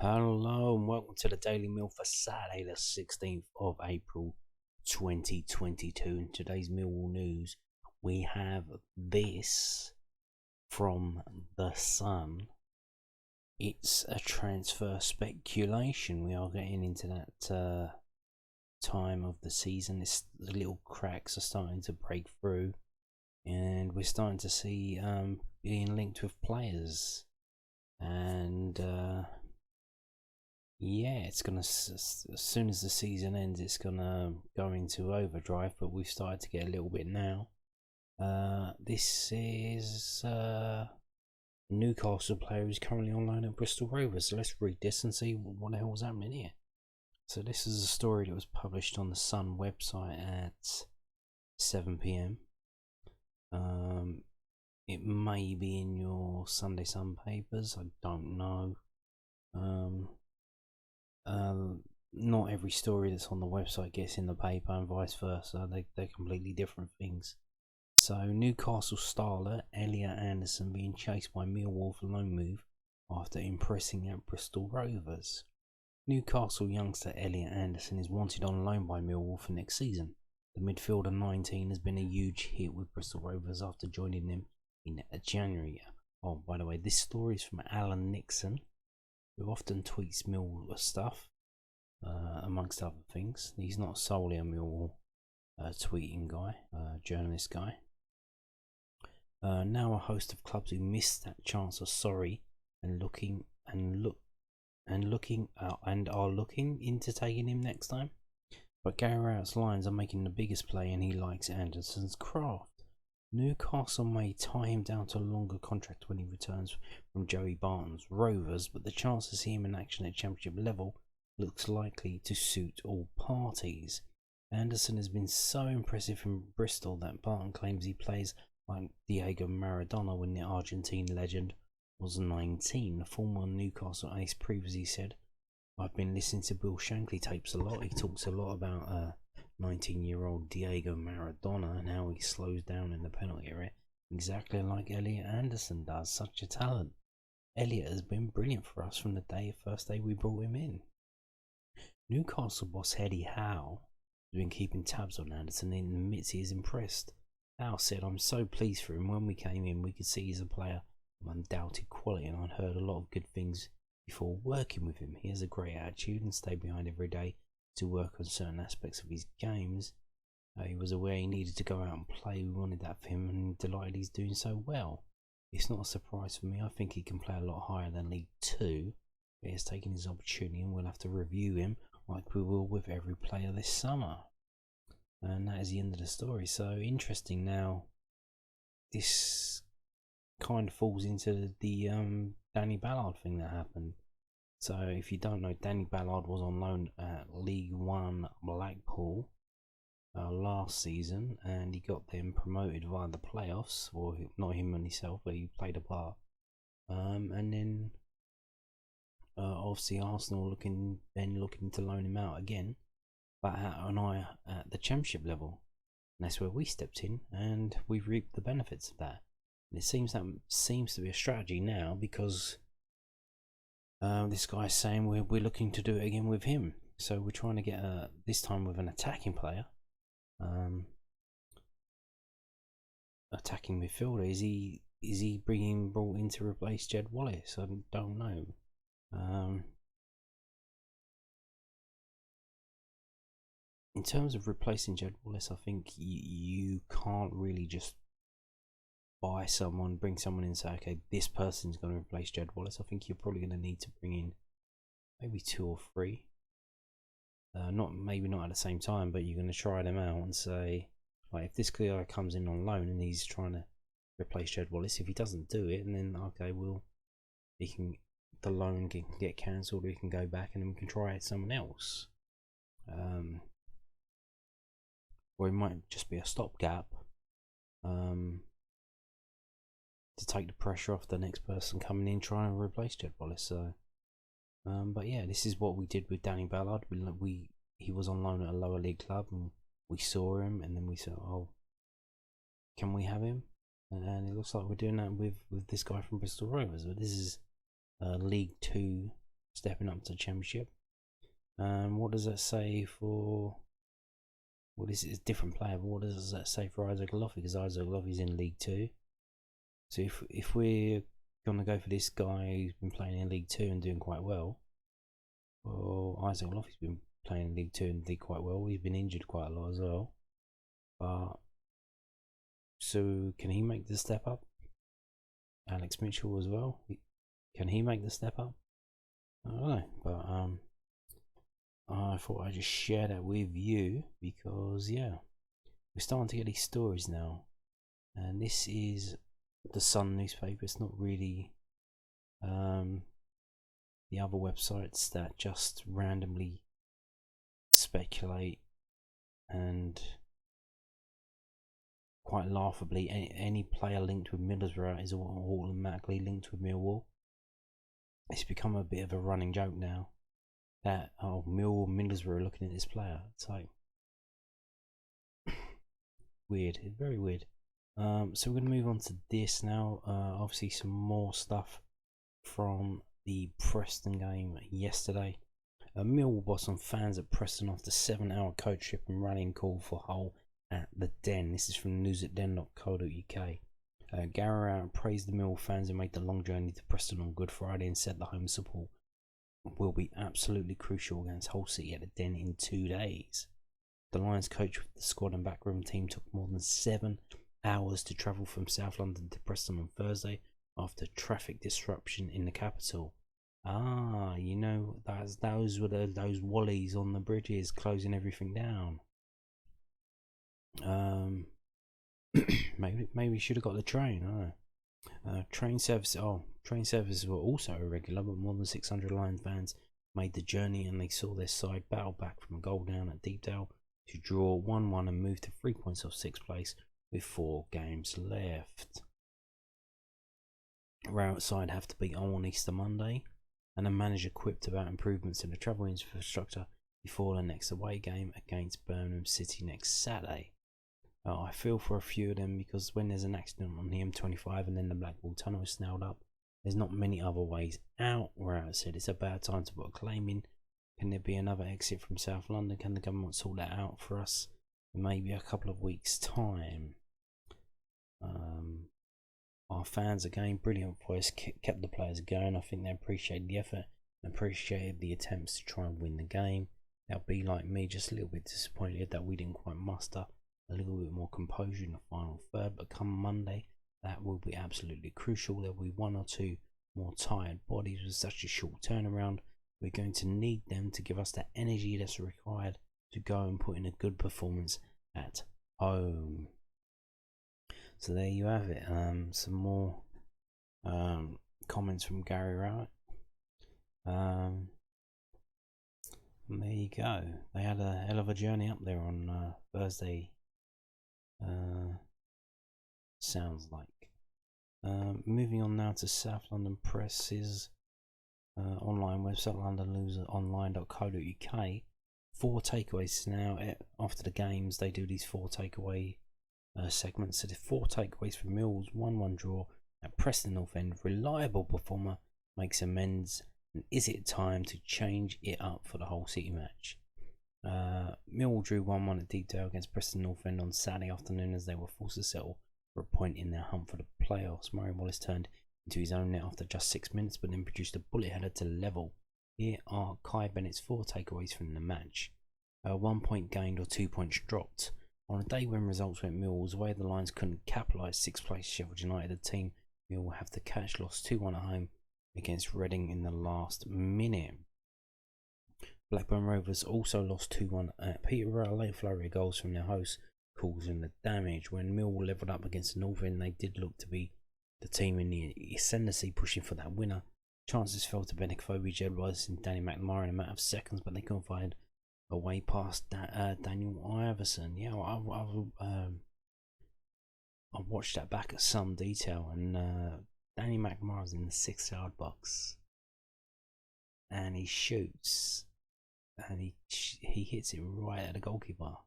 Hello and welcome to the Daily Mill for Saturday the 16th of April 2022. In today's Millwall news we have this from the Sun. It's a transfer speculation. We are getting into that time of the season. The little cracks are starting to break through and we're starting to see being linked with players, and yeah, it's gonna, as soon as the season ends, it's gonna go into overdrive, but we've started to get a little bit now. This is a Newcastle player who's currently on loan at Bristol Rovers. So let's read this and see what the hell was happening here. So this is a story that was published on the Sun website at 7 p.m. It may be in your Sunday Sun papers, I don't know. Not every story that's on the website gets in the paper and vice versa. They're completely different things. So Newcastle starlet Elliott Anderson being chased by Millwall for loan move after impressing at Bristol Rovers. Newcastle youngster Elliot Anderson is wanted on loan by Millwall for next season. The midfielder 19 has been a huge hit with Bristol Rovers after joining them in January. Oh, by the way, this story is from Alan Nixon, who often tweets Millwall stuff, amongst other things. He's not solely a Millwall tweeting guy, journalist guy. Now a host of clubs who missed that chance are sorry and are looking into taking him next time. But Gary Rowett's Lions are making the biggest play and he likes Anderson's craft. Newcastle may tie him down to a longer contract when he returns from Joey Barton's Rovers, but the chance to see him in action at Championship level looks likely to suit all parties. Anderson has been so impressive in Bristol that Barton claims he plays like Diego Maradona when the Argentine legend was 19. The former Newcastle ace previously said, "I've been listening to Bill Shankly tapes a lot. He talks a lot about 19-year-old Diego Maradona and how he slows down in the penalty area, exactly like Elliot Anderson does. Such a talent. Elliot has been brilliant for us from the first day we brought him in." Newcastle boss Eddie Howe has been keeping tabs on Anderson and admits he is impressed. Howe said, "I'm so pleased for him. When we came in, we could see he's a player of undoubted quality and I'd heard a lot of good things before working with him. He has a great attitude and stayed behind every day to work on certain aspects of his games. He was aware he needed to go out and play. We wanted that for him and delighted he's doing so well. It's not a surprise for me. I think he can play a lot higher than League 2. But he has taken his opportunity and we'll have to review him like we will with every player this summer." And that is the end of the story. So interesting. Now this kind of falls into the Danny Ballard thing that happened. So if you don't know, Danny Ballard was on loan at League 1 Blackpool last season and he got them promoted via the playoffs, or not him and himself, but he played a part. And then obviously Arsenal looking to loan him out again, but had an eye at the Championship level. And that's where we stepped in and we've reaped the benefits of that. And it seems to be a strategy now, because this guy's saying we're looking to do it again with him. So we're trying to get this time with an attacking player, attacking midfielder. Is he brought in to replace Jed Wallace? I don't know. In terms of replacing Jed Wallace, I think you can't really just buy someone, bring someone in and say, okay, this person's going to replace Jed Wallace. I think you're probably going to need to bring in maybe 2 or 3. Maybe not at the same time, but you're going to try them out and say, like, if this guy comes in on loan and he's trying to replace Jed Wallace, if he doesn't do it, and then okay, the loan can get cancelled, or he can go back and then we can try someone else. Or it might just be a stopgap to take the pressure off the next person coming in trying to replace Jed Wallace. So, but yeah, this is what we did with Danny Ballard. He was on loan at a lower league club, and we saw him, and then we said, "Oh, can we have him?" And it looks like we're doing that with this guy from Bristol Rovers. But this is League 2 stepping up to the Championship. What does that say for? Well, this is a different player, but what does that say for Isaac Loffey? Because Isaac Loffey's in League Two. So if we're gonna go for this guy who's been playing in League Two and doing quite well, well, Isaac Loffey's been playing in League Two and did quite well. He's been injured quite a lot as well. So can he make the step up? Alex Mitchell as well. Can he make the step up? I don't know, but I thought I'd just share that with you because yeah, we're starting to get these stories now, and this is the Sun newspaper. It's not really the other websites that just randomly speculate and quite laughably any player linked with Middlesbrough is automatically linked with Millwall. It's become a bit of a running joke now that Middlesbrough are looking at this player. It's like weird. It's very weird. So we're going to move on to this now. Obviously some more stuff from the Preston game yesterday. Millwall boss on fans at Preston after 7-hour coach trip and rallying call for Hull at the Den. This is from news@den.co.uk. Gary Rowett praised the Millwall fans who made the long journey to Preston on Good Friday and said the home support will be absolutely crucial against Hull City at the Den in 2 days. The Lions coach with the squad and backroom team took more than 7 hours to travel from South London to Preston on Thursday after traffic disruption in the capital. You know, those were those wallies on the bridges closing everything down. Maybe we should have got the train. I don't know. Train services were also irregular, but more than 600 Lions fans made the journey and they saw their side battle back from a goal down at Deepdale to draw 1-1 and move to 3 points off 6th place with 4 games left. Rowett's side have to beat Hull on Easter Monday, and the manager quipped about improvements in the travel infrastructure before the next away game against Birmingham City next Saturday. I feel for a few of them because when there's an accident on the M25 and then the Blackwall Tunnel is snarled up, there's not many other ways out. Rowett said it's a bad time to put a claim in. Can there be another exit from South London? Can the government sort that out for us in maybe a couple of weeks' time? Our fans again, brilliant voice, kept the players going. I think they appreciated the effort and appreciated the attempts to try and win the game. They'll be like me, just a little bit disappointed that we didn't quite muster a little bit more composure in the final third, but come Monday that will be absolutely crucial. There will be 1 or 2 more tired bodies with such a short turnaround. We're going to need them to give us the energy that's required to go and put in a good performance at home. So there you have it. Some more comments from Gary Rowett. And there you go. They had a hell of a journey up there on Thursday. Sounds like. Moving on now to South London Press's online website, londonloseronline.co.uk. 4 takeaways now. After the games, they do these 4 takeaway segments. So the 4 takeaways from Mills: 1-1 draw at Preston North End. Reliable performer makes amends. And is it time to change it up for the Hull City match? Millwall drew 1-1 at Deepdale against Preston North End on Saturday afternoon as they were forced to settle for a point in their hunt for the playoffs. Murray Wallace turned into his own net after just 6 minutes, but then produced a bullet header to level. Here are Kai Bennett's 4 takeaways from the match. 1 point gained or 2 points dropped. On a day when results went Millwall's way, the Lions couldn't capitalise. 6th place Sheffield United, the team Millwall have to catch, lost 2-1 at home against Reading in the last minute. Blackburn Rovers also lost 2-1 at Peterborough. A late flurry of goals from their hosts causing the damage. When Millwall levelled up against the North End, they did look to be the team in the ascendancy pushing for that winner. Chances fell to Benik Fobi, Jed Rice and Danny McNamara in a matter of seconds, but they couldn't find a way past Daniel Iverson. Yeah, I watched that back at some detail, and Danny McNamara's in the 6-yard box, and he shoots, and he hits it right at the goalkeeper,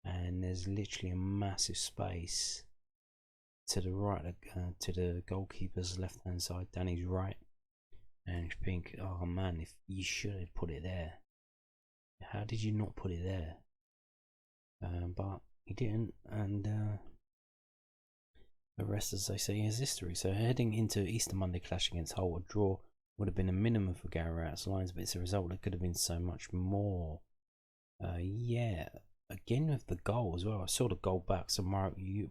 and there's literally a massive space to the right, to the goalkeeper's left hand side, Danny's right, and you think, oh man, if you should have put it there. How did you not put it there? But he didn't, and the rest, as they say, is history. So heading into Easter Monday clash against Hull, a draw would have been a minimum for Gary Rowett's lines, but it's a result that could have been so much more. Yeah, again with the goal as well. I saw the goal back, so you're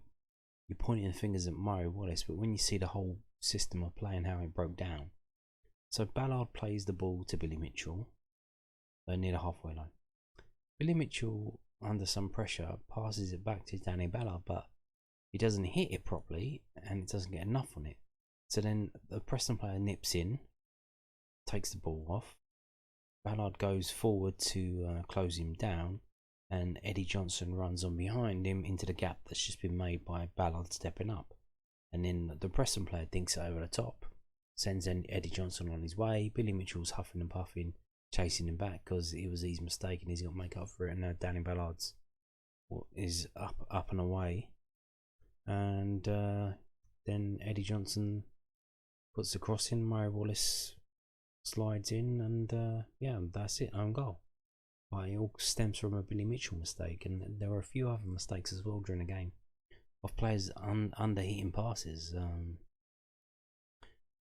pointing fingers at Murray Wallace, but when you see the whole system of play and how it broke down. So Ballard plays the ball to Billy Mitchell near the halfway line. Billy Mitchell, under some pressure, passes it back to Danny Ballard, but he doesn't hit it properly and it doesn't get enough on it. So then the Preston player nips in, takes the ball off. Ballard goes forward to close him down, and Eddie Johnson runs on behind him into the gap that's just been made by Ballard stepping up. And then the Preston player dinks it over the top, sends Eddie Johnson on his way. Billy Mitchell's huffing and puffing, chasing him back because it was his mistake and he's got to make up for it. And now Danny Ballard's is up and away. And then Eddie Johnson puts the cross in, Murray Wallace slides in, and yeah, that's it, own goal. It all stems from a Billy Mitchell mistake, and there were a few other mistakes as well during the game of players under hitting passes.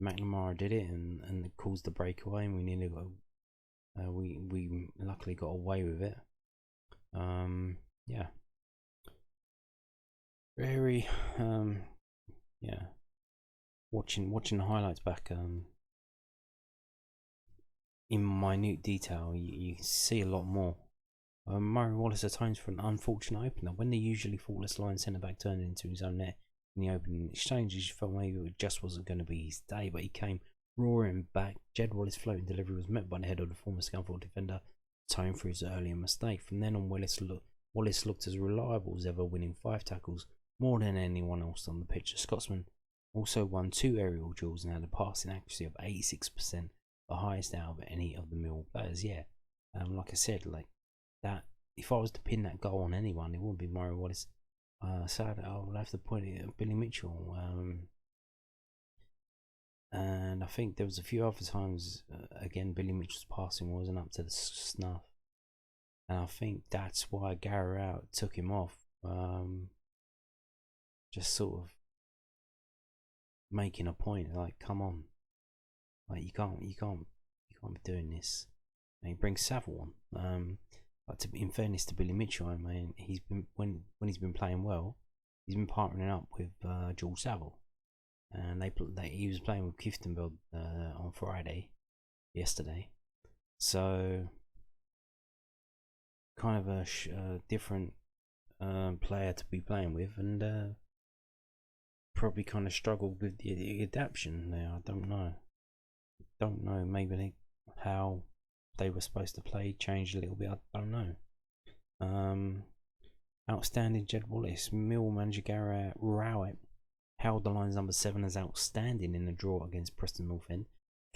McNamara did it and it caused the breakaway, and we nearly got we luckily got away with it. Yeah, very yeah, watching the highlights back in minute detail, you see a lot more. Murray Wallace atones for an unfortunate opener. When the usually faultless line centre back turned into his own net in the opening exchanges, you felt maybe it just wasn't going to be his day, but he came roaring back. Jed Wallace's floating delivery was met by the head of the former Scunthorpe defender, atoned for his earlier mistake. From then on, Wallace looked as reliable as ever, winning 5 tackles, more than anyone else on the pitch. The Scotsman also won 2 aerial duels and had a passing accuracy of 86%, the highest out of any of the Millwall players. Yeah, like I said, like that. If I was to pin that goal on anyone, it wouldn't be Murray Wallace. Sad, I'll have to point it at Billy Mitchell. And I think there was a few other times, again, Billy Mitchell's passing wasn't up to the snuff. And I think that's why Gary Rowett took him off. Just sort of making a point, like, come on. Like, you can't be doing this. And he brings Saville on. But in fairness to Billy Mitchell, I mean, he's been when he's been playing well, he's been partnering up with George Saville, and he was playing with Kieftenbeld on yesterday. So kind of a different player to be playing with, and probably kind of struggled with the adaptation there. I don't know. Maybe how they were supposed to play changed a little bit. I don't know. Outstanding Jed Wallace. Mill manager Gary Rowett held the Lions number 7 as outstanding in the draw against Preston North End.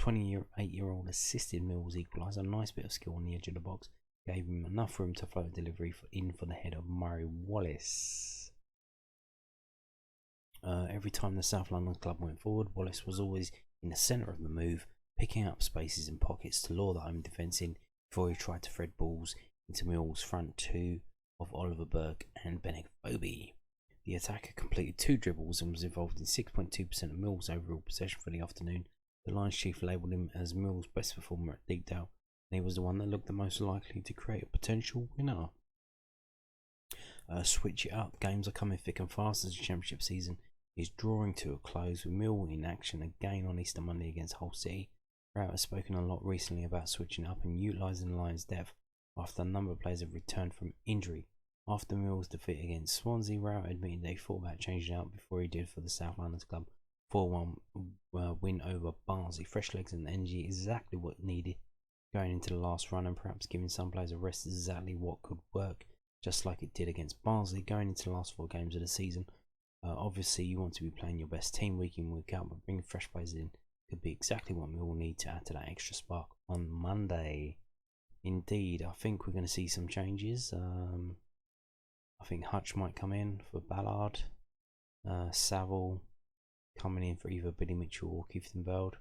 28-year-old assisted Mill's equaliser. A nice bit of skill on the edge of the box gave him enough room to float a delivery for the head of Murray Wallace. Every time the South London club went forward, Wallace was always in the centre of the move, picking up spaces and pockets to lure the home defence in before he tried to thread balls into Mill's front 2 of Oliver Burke and Benik Fobi. The attacker completed 2 dribbles and was involved in 6.2% of Mill's overall possession for the afternoon. The Lions chief labelled him as Mill's best performer at Deepdale, and he was the one that looked the most likely to create a potential winner. Switch it up. Games are coming thick and fast as the championship season is drawing to a close, with Mill in action again on Easter Monday against Hull City. Rowett has spoken a lot recently about switching up and utilising the Lions' depth after a number of players have returned from injury. After Mill's defeat against Swansea, Rowett admitted they thought about changing it up before he did for the South London club. 4-1 win over Barnsley. Fresh legs and energy is exactly what needed going into the last run, and perhaps giving some players a rest is exactly what could work, just like it did against Barnsley going into the last 4 games of the season. Obviously, you want to be playing your best team week in, week out, but bringing fresh players in could be exactly what we all need to add to that extra spark on Monday. Indeed, I think we're going to see some changes. I think Hutch might come in for Ballard, Saville coming in for either Billy Mitchell or Kieftenbeld.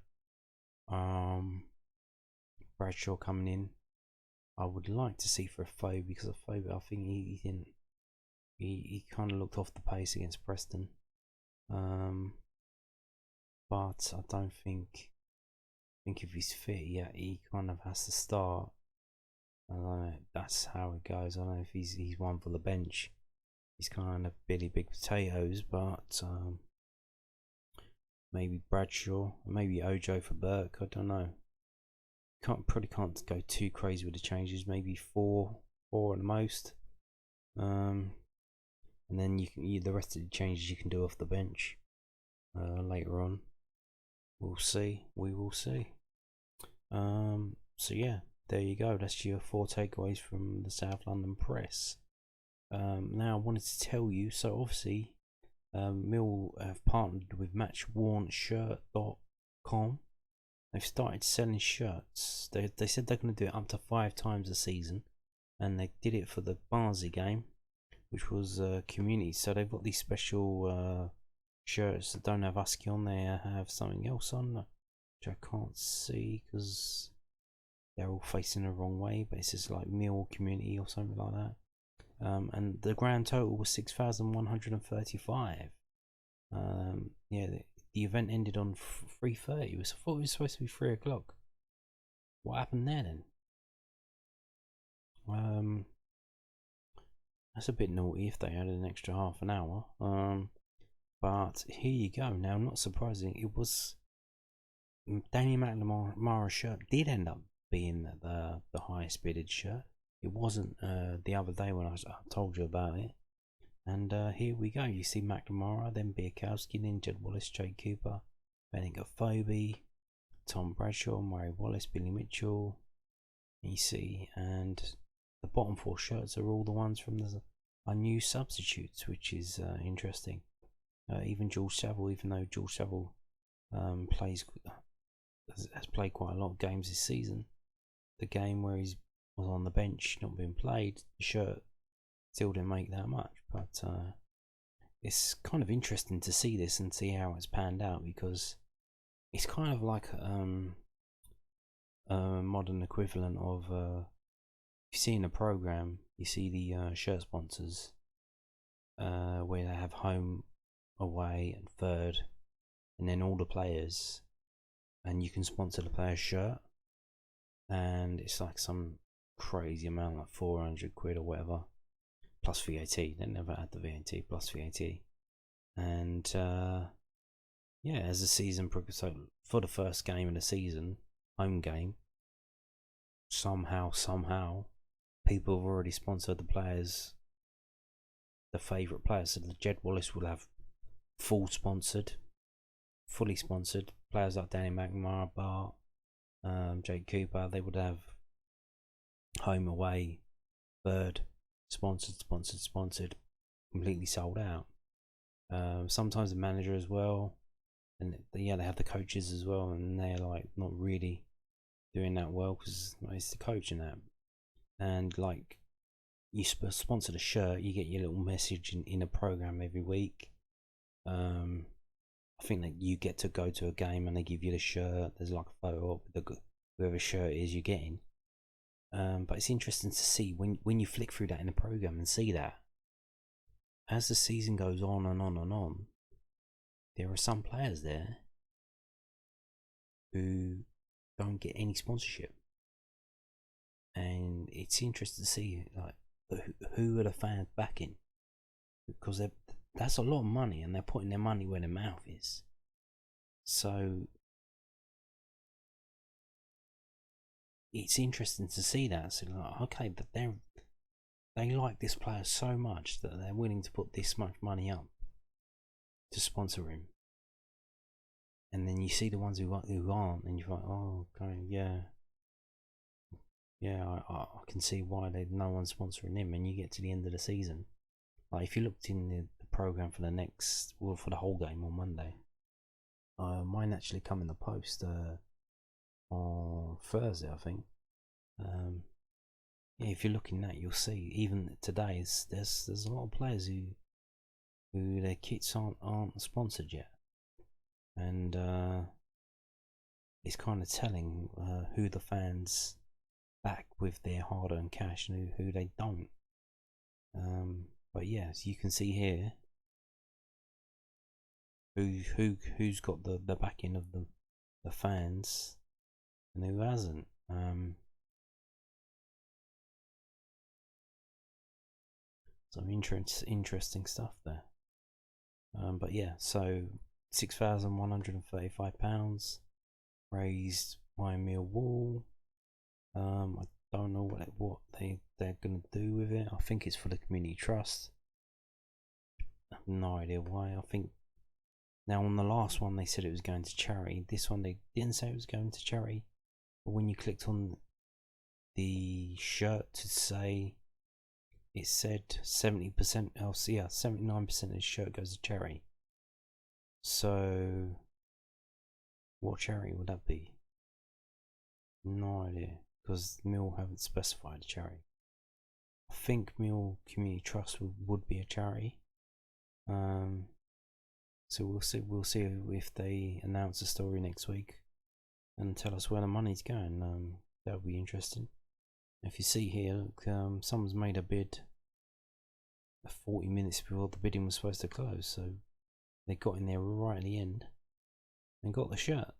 Bradshaw coming in. I would like to see for a Foe, because a Foe, I think he didn't. He kind of looked off the pace against Preston. But I don't think. If he's fit, yeah, he kind of has to start. I don't know. That's how it goes. I don't know if he's one for the bench. He's kind of Billy Big Potatoes, but maybe Bradshaw, maybe Ojo for Burke. I don't know. Probably can't go too crazy with the changes. Maybe four at the most. And then the rest of the changes you can do off the bench later on. We'll see. We will see. So yeah, there you go. That's your 4 takeaways from the South London Press. Now I wanted to tell you. So obviously, Mill have partnered with MatchWornShirt.com. They've started selling shirts. They said they're going to do it up to 5 times a season, and they did it for the Barnsley game, which was community. So they've got these special shirts that don't have Husky on. They have something else on, which I can't see because they're all facing the wrong way. But it's just like Mill Community or something like that. And the grand total was 6,135. Yeah, the event ended on 3:30. I thought it was supposed to be 3 o'clock. What happened there then? That's a bit naughty if they had an extra half an hour. But here you go. Now, not surprising, it was Danny McNamara's shirt did end up being the highest bidded shirt. It wasn't the other day when I told you about it. And here we go. You see McNamara, then Biakowski, then Jed Wallace, Jake Cooper, Benninger Phobie, Tom Bradshaw, Murray Wallace, Billy Mitchell, you see, and the bottom 4 shirts are all the ones from our new substitutes, which is interesting. Even George Saville, even though George Saville has played quite a lot of games this season, the game where he was on the bench, not being played, the shirt still didn't make that much. But it's kind of interesting to see this and see how it's panned out, because it's kind of like a modern equivalent of if you see in a program, you see the shirt sponsors where they have home, away and third, and then all the players, and you can sponsor the player's shirt, and it's like some crazy amount, like 400 quid or whatever, plus VAT. They never had the VAT, plus VAT. And yeah, as the season progressed, so for the first game of the season, home game, somehow people have already sponsored the players, the favourite players. So the Jed Wallace will have fully sponsored players like Danny McNamara, Bart, Jake Cooper. They would have home, away, third, sponsored, completely sold out. Sometimes the manager as well, and yeah, they have the coaches as well, and they're like not really doing that well because it's the coach and that. And like, you sponsor the shirt, you get your little message in a program every week. I think that you get to go to a game and they give you the shirt. There's like a photo of whoever shirt it is you're getting. But it's interesting to see when you flick through that in the program and see that as the season goes on and on and on, there are some players there who don't get any sponsorship, and it's interesting to see like who are the fans backing, because that's a lot of money and they're putting their money where their mouth is. So it's interesting to see that. So like, okay, but they like this player so much that they're willing to put this much money up to sponsor him. And then you see the ones who aren't, and you're like, oh, okay, yeah, I can see why no one's sponsoring him. And you get to the end of the season, like if you looked in the program for for the whole game on Monday, mine actually come in the post on Thursday, I think. Yeah, if you're looking at, you'll see even today there's a lot of players who their kits aren't sponsored yet, and it's kind of telling who the fans back with their hard-earned cash and who they don't. But yeah, as you can see here, who's got the backing of the fans and who hasn't. Some interesting stuff there. But yeah, so £6,135 raised by Millwall. I don't know what they're gonna do with it. I think it's for the community trust. I have no idea why. I think now on the last one they said it was going to charity. This one they didn't say it was going to charity. But when you clicked on the shirt to say, it said 70%. Oh, so yeah, 79% of the shirt goes to charity. So, what charity would that be? No idea, because Mill haven't specified a charity. I think Mill Community Trust would be a charity. So we'll see if they announce a story next week and tell us where the money's going. That would be interesting. If you see here, look, someone's made a bid 40 minutes before the bidding was supposed to close, so they got in there right at the end and got the shirt.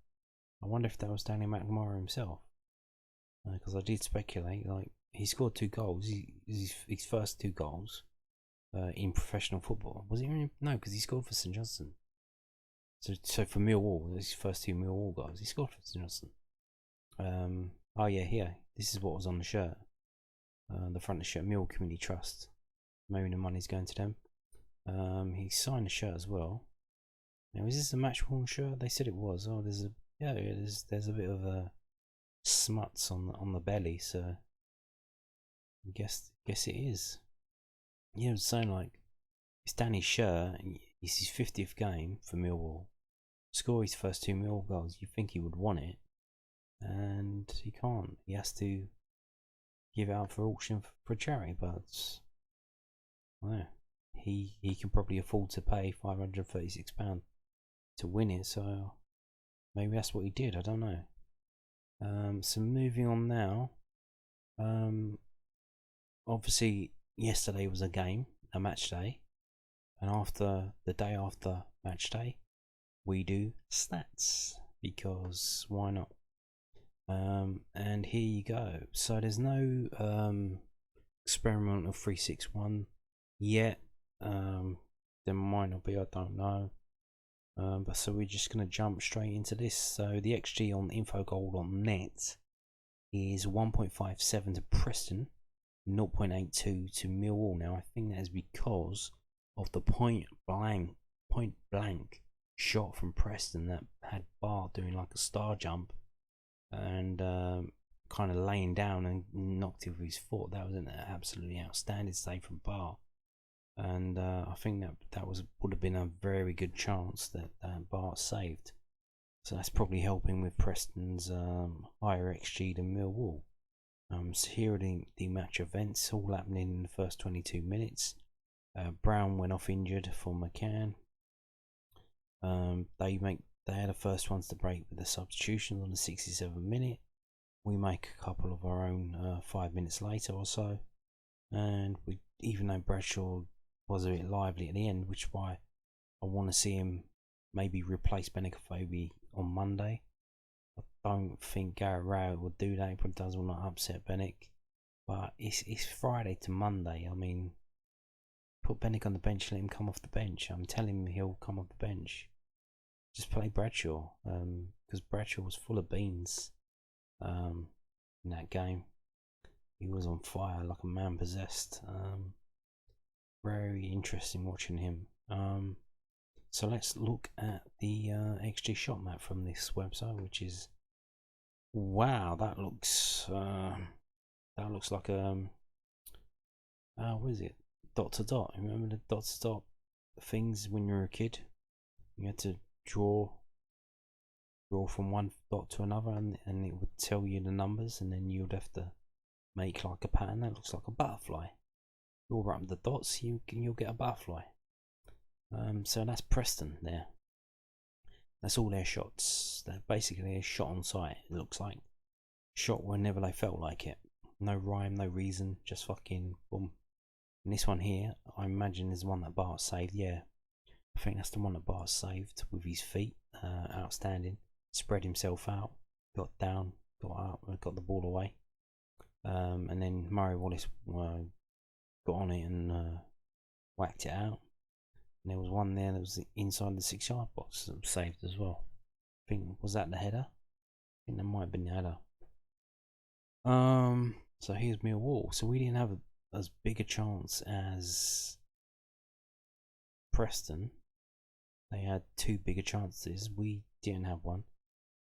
I wonder if that was Danny McNamara himself, because I did speculate. Like, he scored 2 goals. His first 2 goals in professional football. Was he? No, because he scored for St Johnstone. So for Millwall, his first 2 Millwall goals, he scored for St Johnstone. Oh yeah, here. This is what was on the shirt. The front of the shirt, Mill Community Trust. Maybe the money's going to them. He signed the shirt as well. Now, is this a match worn shirt? They said it was. Oh, there's a bit of smuts on the belly, so I guess it is. Yeah, it was saying like it's Danny's shirt. It's his 50th game for Millwall. Score his first 2 Millwall goals. You'd think he would want it, and he can't. He has to give it out for auction for charity, but well, he can probably afford to pay £536 to win it, so maybe that's what he did. I don't know. So moving on now. Obviously yesterday was a match day, and after the day after match day, we do stats, because why not? And here you go. So there's no experimental 361 yet. There might not be, I don't know. But so we're just going to jump straight into this. So the XG on infogold.net is 1.57 to Preston, 0.82 to Millwall. Now I think that is because of the point blank shot from Preston that had Bar doing like a star jump and kind of laying down and knocked it with his foot. That was an absolutely outstanding save from Bar, and I think that would have been a very good chance that Bar saved. So that's probably helping with Preston's higher XG than Millwall. So here are the match events, all happening in the first 22 minutes. Brown went off injured for McCann. They are the first ones to break with the substitutions on the 67th minute. We make a couple of our own 5 minutes later or so, and even though Bradshaw was a bit lively at the end, which is why I want to see him maybe replace Benicofobie on Monday. I don't think Gary Rowett would do that. He probably does want to upset Benic, but it's Friday to Monday. I mean, put Benic on the bench, let him come off the bench. I'm telling him he'll come off the bench. Just play Bradshaw, because Bradshaw was full of beans in that game. He was on fire like a man possessed. Very interesting watching him. So let's look at the XG shot map from this website, which is, wow, that looks like what is it? Dot to dot. Remember the dot to dot things when you were a kid? You had to draw from one dot to another, and it would tell you the numbers, and then you would have to make like a pattern that looks like a butterfly. You'll write the dots, you'll get a butterfly. So that's Preston there. That's all their shots. They're basically a shot on sight, it looks like. Shot whenever they felt like it. No rhyme, no reason, just fucking boom. And this one here, I imagine is the one that Bart saved. Yeah, I think that's the one that Bart saved with his feet. Outstanding. Spread himself out, got down, got up, got the ball away. And then Murray Wallace got on it and whacked it out. And there was one there that was inside the 6-yard box that was saved as well. I think, was that the header? I think that might have been the header. So here's Millwall. So we didn't have as big a chance as Preston. They had 2 bigger chances. We didn't have one.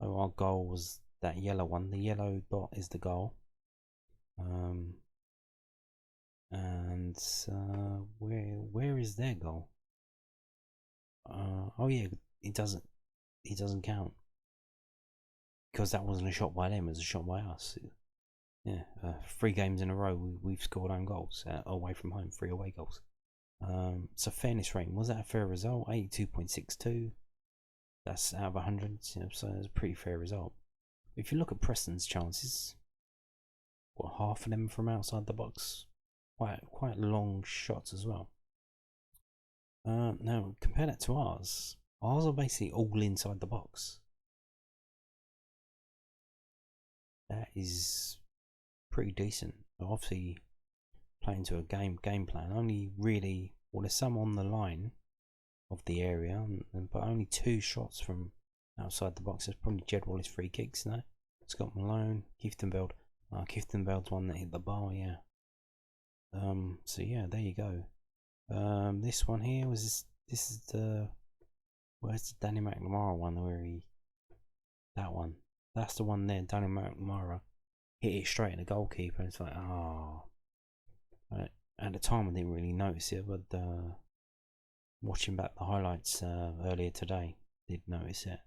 Oh, our goal was that yellow one. The yellow dot is the goal. And where is their goal? Oh yeah, it doesn't count because that wasn't a shot by them. It was a shot by us. Yeah, 3 games in a row we've scored own goals away from home, 3 away goals. So fairness rating, was that a fair result? 82.62. That's out of 100. So it's a pretty fair result. If you look at Preston's chances, what, half of them from outside the box? Quite long shots as well. Now compare that to ours. Ours are basically all inside the box. That is pretty decent. Obviously, playing to a game plan. Only really, well, there's some on the line of the area, but only 2 shots from outside the box. There's probably Jed Wallace free kicks now. Scott Malone, Kieftenbeld. Kieftenbeld's one that hit the bar, yeah. So yeah, there you go. This one here was this is the, where's the Danny McNamara one where that one. That's the one there. Danny McNamara hit it straight at the goalkeeper. It's like, oh. At the time I didn't really notice it, but watching back the highlights earlier today, did notice it.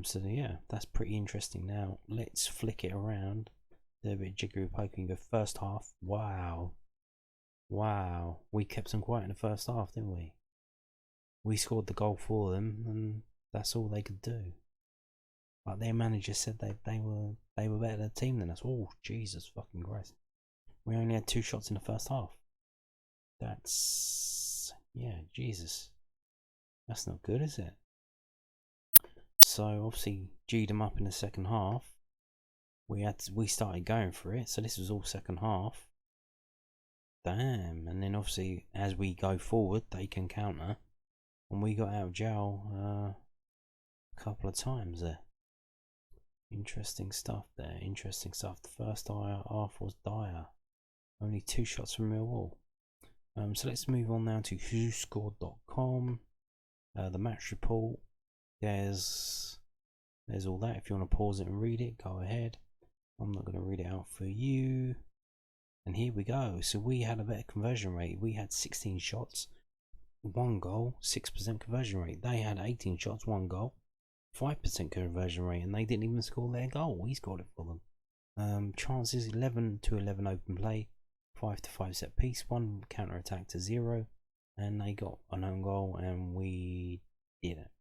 So yeah, that's pretty interesting. Now let's flick it around. Do a bit of jiggery poking. Go first half. Wow, we kept them quiet in the first half, didn't we? We scored the goal for them, and that's all they could do. Like their manager said, they were better team than us. Oh Jesus fucking Christ! We only had 2 shots in the first half. That's, yeah, Jesus. That's not good, is it? So obviously G'd them up in the second half. We started going for it. So this was all second half. Damn. And then obviously as we go forward, they can counter. And we got out of jail a couple of times there. Interesting stuff there. Interesting stuff. The first half was dire. Only 2 shots from Millwall. So let's move on now to whoscored.com. The match report. There's all that. If you want to pause it and read it, go ahead. I'm not going to read it out for you. And here we go. So we had a better conversion rate. We had 16 shots, 1 goal, 6% conversion rate. They had 18 shots, 1 goal, 5% conversion rate, and they didn't even score their goal. We scored it for them. Chances 11 to 11 open play, 5 to 5 set piece, 1 counter attack to 0, and they got an own goal, and we did it.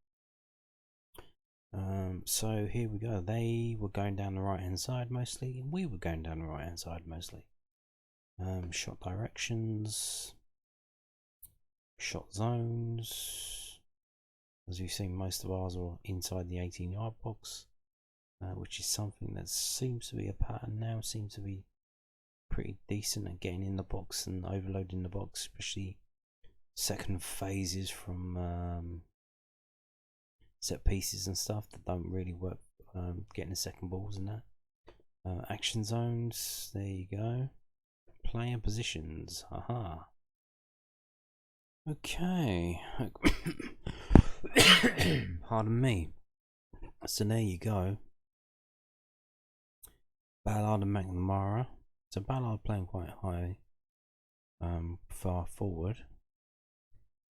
So here we go. They were going down the right hand side mostly, and we were going down the right hand side mostly. Shot directions, shot zones. As you've seen, most of ours are inside the 18-yard box, which is something that seems to be a pattern now. Seems to be pretty decent at getting in the box and overloading the box, especially second phases from set pieces and stuff that don't really work, getting the second balls and that. Action zones, there you go. Player positions, haha. Okay. Pardon me. So there you go. Ballard and McNamara. So Ballard playing quite high, far forward.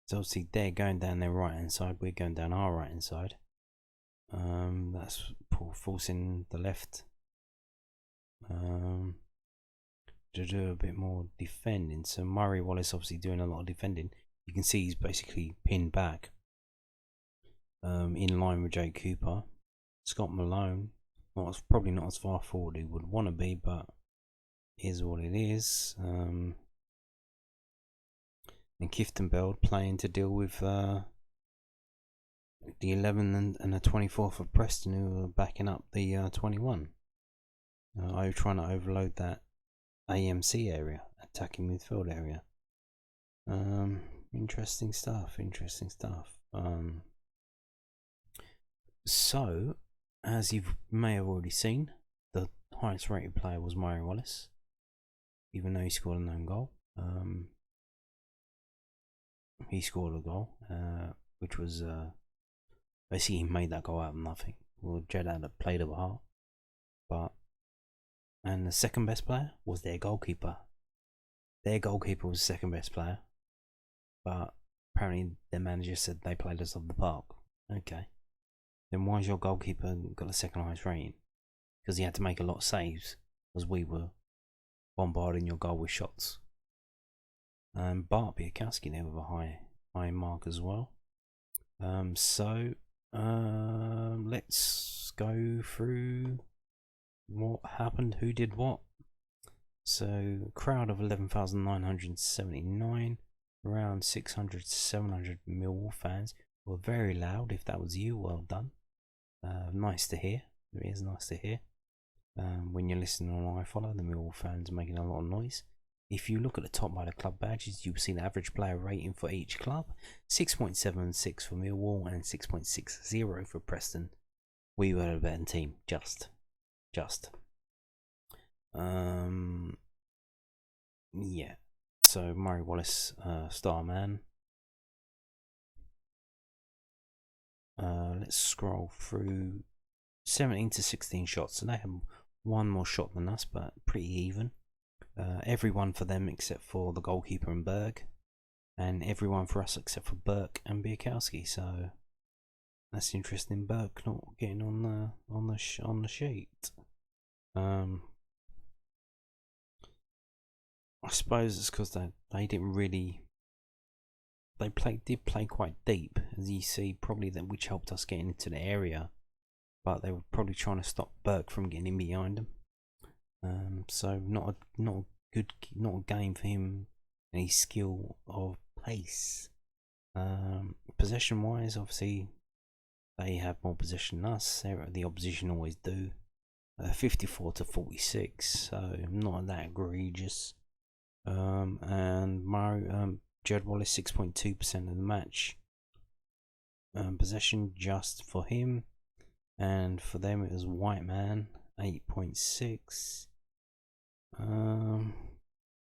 So obviously they're going down their right hand side, we're going down our right hand side. That's forcing the left to do a bit more defending. So Murray Wallace obviously doing a lot of defending. You can see he's basically pinned back. in line with Jake Cooper. Scott Malone, probably not as far forward he would want to be, but is what it is. And Kifton Bell playing to deal with the 11 and the 24 for Preston, who are backing up the 21. I'm trying to overload that AMC area, attacking midfield area. Interesting stuff. So, as you may have already seen, the highest rated player was Murray Wallace, even though he scored an own goal. He scored a goal, which was basically he made that goal out of nothing. Well, Jed had played a part, and the second best player was their goalkeeper. Their goalkeeper was the second best player, but apparently their manager said they played us off the park. Okay, then why's your goalkeeper got the second highest rating? Because he had to make a lot of saves, as we were bombarding your goal with shots. Bart Biakowski there with a high mark as well. Let's go through what happened, who did what. So, crowd of 11,979, around 600 to 700 Millwall fans were very loud. If that was you, well done. Nice to hear. It is nice to hear. When you're listening on iFollow, the Millwall fans are making a lot of noise. If you look at the top by the club badges, you'll see the average player rating for each club: 6.76 for Millwall and 6.60 for Preston. We were a better team, just. Yeah. So Murray Wallace, star man. Let's scroll through. 17 to 16 shots, so they have one more shot than us, but pretty even. Everyone for them except for the goalkeeper and Berg, and everyone for us except for Burke and Biakowski. So that's interesting. Burke not getting on the sheet. I suppose it's because they didn't really. They did play quite deep, as you see, probably that, which helped us getting into the area. But they were probably trying to stop Burke from getting in behind them. So not a game for him and his skill of pace. Possession wise, obviously they have more possession than us. The opposition always do. 54 to 46, so not that egregious. And Jed Wallace 6.2% of the match. Possession just for him, and for them it was White Man 8.6.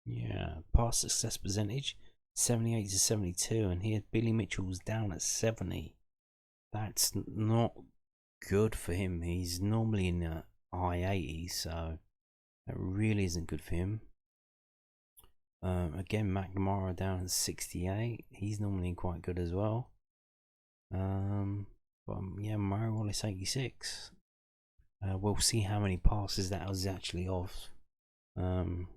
Yeah, pass success percentage 78 to 72, and here Billy Mitchell's down at 70. That's not good for him. He's normally in the high 80s, so that really isn't good for him. Again, McNamara down at 68. He's normally quite good as well. But yeah, Murray Wallace 86. We'll see how many passes that was actually off. And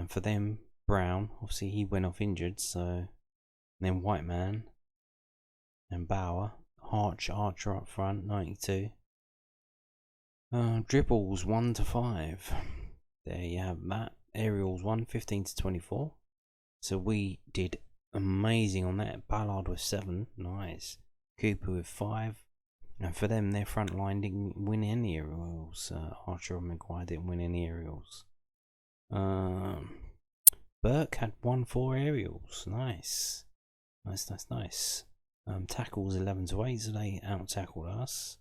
for them, Brown, obviously he went off injured, so and then White Man and Bauer, Archer up front 92. Dribbles 1 to 5. There you have that. Aerials 15 to 24. So we did amazing on that. Ballard with 7, nice. Cooper with 5. And for them, their front line didn't win any aerials. Archer and Maguire didn't win any aerials. Burke had 4 aerials. Nice. Tackles 11 to 8, so they out tackled us.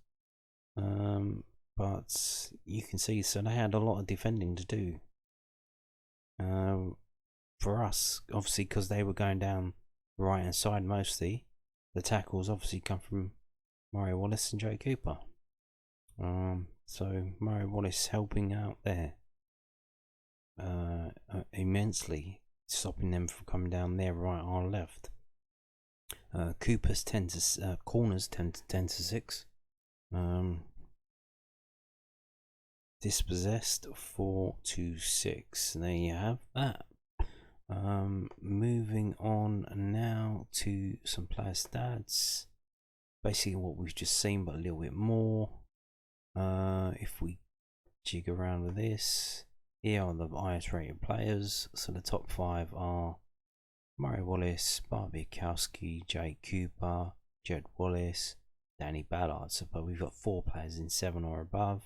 But you can see, so they had a lot of defending to do. For us, obviously, because they were going down the right hand side mostly, the tackles obviously come from Murray Wallace and Joe Cooper. So Murray Wallace helping out there immensely, stopping them from coming down their right or left. Cooper's corners 10 to 6. Dispossessed 4 to 6. There you have that. Moving on now to some player stats. basically what we've just seen, but a little bit more. If we jig around with this, here are the highest rated players. So the top 5 are Murray Wallace, Barbie Kowski, Jake Cooper, Jed Wallace, Danny Ballard. So but we've got 4 players in 7 or above,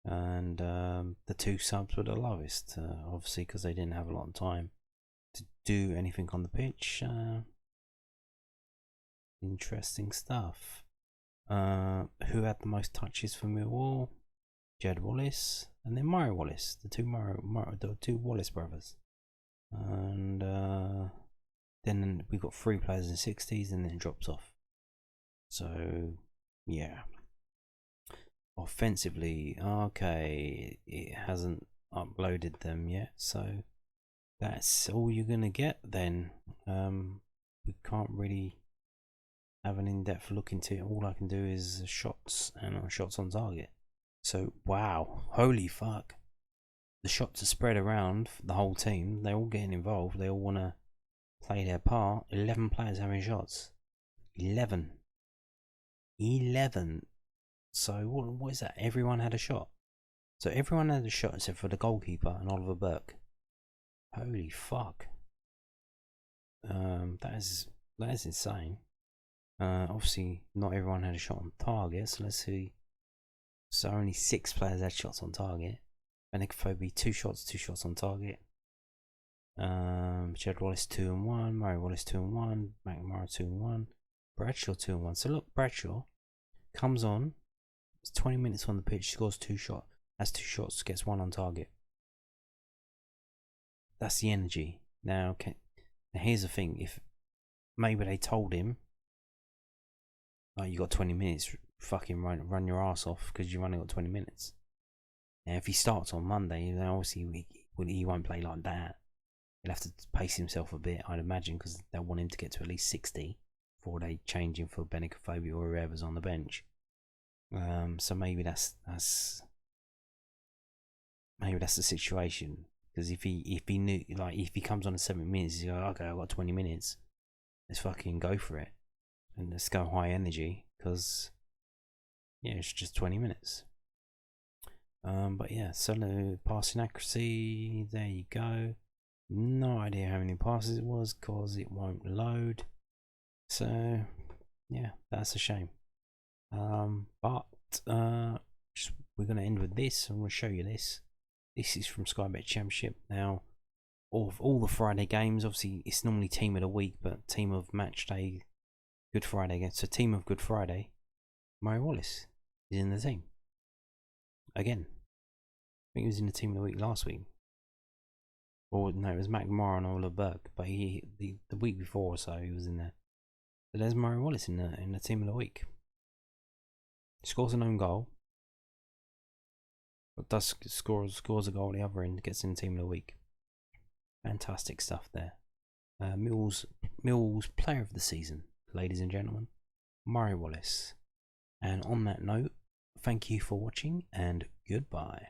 and the 2 subs were the lowest, obviously because they didn't have a lot of time to do anything on the pitch. Interesting stuff. Who had the most touches for Millwall? Jed Wallace, and then Murray Wallace, the two Wallace brothers. And then we got 3 players in 60s, and then it drops off. So yeah, offensively, okay, it hasn't uploaded them yet, so that's all you're gonna get then. We can't really have an in-depth look into it. All I can do is shots and shots on target. So wow, holy fuck, the shots are spread around the whole team. They're all getting involved. They all want to play their part. 11 players having shots. 11. So what is that? Everyone had a shot. So everyone had a shot except for the goalkeeper and Oliver Burke. Holy fuck. That is insane. Obviously not everyone had a shot on target, so let's see. So only 6 players had shots on target. Benicophobe 2 shots on target. Jed Wallace 2 and 1, Murray Wallace 2 and 1, McNamara 2 and 1, Bradshaw 2 and 1. So look, Bradshaw comes on, it's 20 minutes on the pitch, scores 2 shots, has 2 shots, gets 1 on target. That's the energy. Now here's the thing, if maybe they told him, oh, you got 20 minutes, fucking run your ass off because you've only got 20 minutes. Now if he starts on Monday, then obviously he won't play like that. He'll have to pace himself a bit, I'd imagine, because they'll want him to get to at least 60 before they change him for Benicophobe or whoever's on the bench. So maybe that's the situation. Because if he knew, like, if he comes on in 7 minutes, he's like, okay, I've got 20 minutes, let's fucking go for it, and let's go high energy, because yeah, it's just 20 minutes. But yeah, solo passing accuracy, there you go. No idea how many passes it was because it won't load. So yeah, that's a shame. But we're gonna end with this. I'm gonna show you this. This is from Sky Bet Championship. Now, all the Friday games, obviously it's normally team of the week, but team of match day, Good Friday again. So team of Good Friday, Murray Wallace is in the team again. I think he was in the team of the week last week. Or no, it was McNamara and Oliver Burke, but the week before or so he was in there. So there's Murray Wallace in the team of the week. He scores an own goal, but does scores a goal at the other end, gets in the team of the week. Fantastic stuff there. Millwall's player of the season, ladies and gentlemen, Murray Wallace. And on that note, thank you for watching and goodbye.